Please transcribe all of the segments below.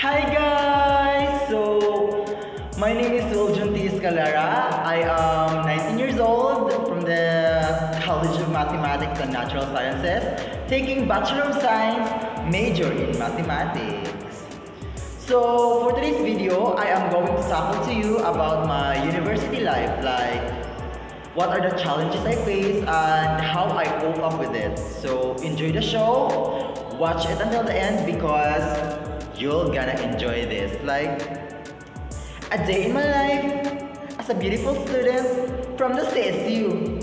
Hi guys! My name is Wiljon T. Escalera. I am 19 years old from the College of Mathematics and Natural Sciences, taking Bachelor of Science, major in Mathematics. So, for today's video, I am going to tackle to you about my university life, like what are the challenges I face and how I cope up with it. So, enjoy the show, watch it until the end because you're gonna enjoy this. Like, a day in my life as a beautiful student from the CSU.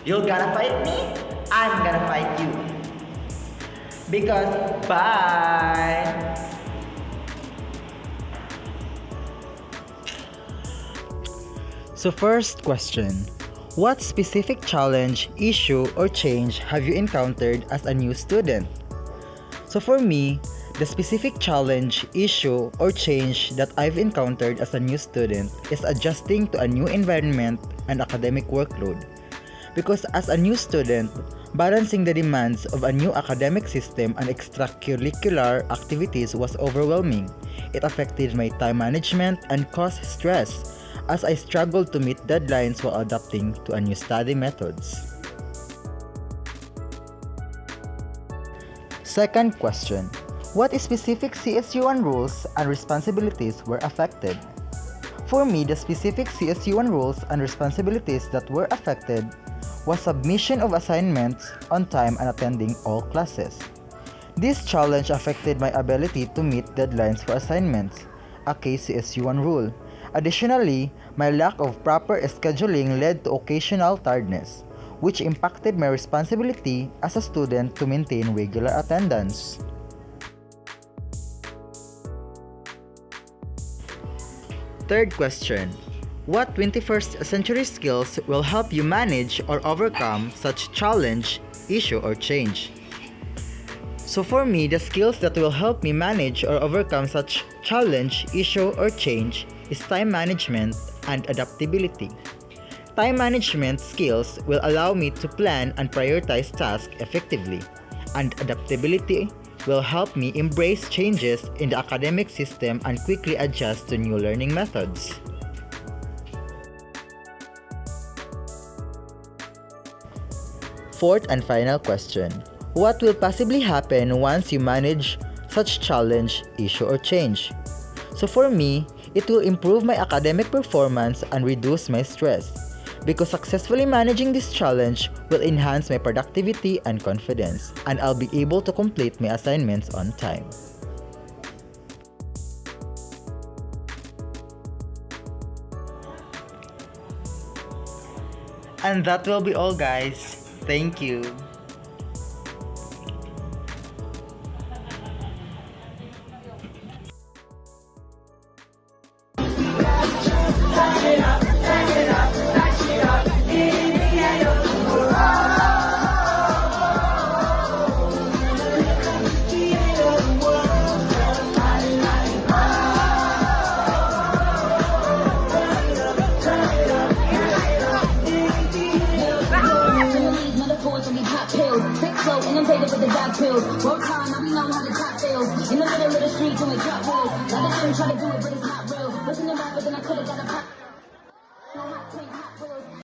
You're gonna fight me, I'm gonna fight you. Because, bye! So first question, what specific challenge, issue, or change have you encountered as a new student? So for me, the specific challenge, issue, or change that I've encountered as a new student is adjusting to a new environment and academic workload. Because as a new student, balancing the demands of a new academic system and extracurricular activities was overwhelming. It affected my time management and caused stress as I struggled to meet deadlines while adapting to a new study methods. Second question, what specific CSU1 rules and responsibilities were affected? For me, the specific CSU1 rules and responsibilities that were affected was submission of assignments on time and attending all classes. This challenge affected my ability to meet deadlines for assignments, a KCSU1 rule. Additionally, my lack of proper scheduling led to occasional tiredness, which impacted my responsibility as a student to maintain regular attendance. Third question, what 21st century skills will help you manage or overcome such challenge, issue, or change? So for me, the skills that will help me manage or overcome such challenge, issue, or change is time management and adaptability. Time management skills will allow me to plan and prioritize tasks effectively, and adaptability will help me embrace changes in the academic system and quickly adjust to new learning methods. Fourth and final question, what will possibly happen once you manage such challenge, issue, or change? So for me, it will improve my academic performance and reduce my stress, because successfully managing this challenge will enhance my productivity and confidence, and I'll be able to complete my assignments on time. And that will be all, guys. Thank you. And I'm taking with the dog pills. Work hard, now we know how to top bills. In the middle of the street doing drop wheels. Now the gym try to do it, but it's not real. Listen to rap, but then I could've got a pop.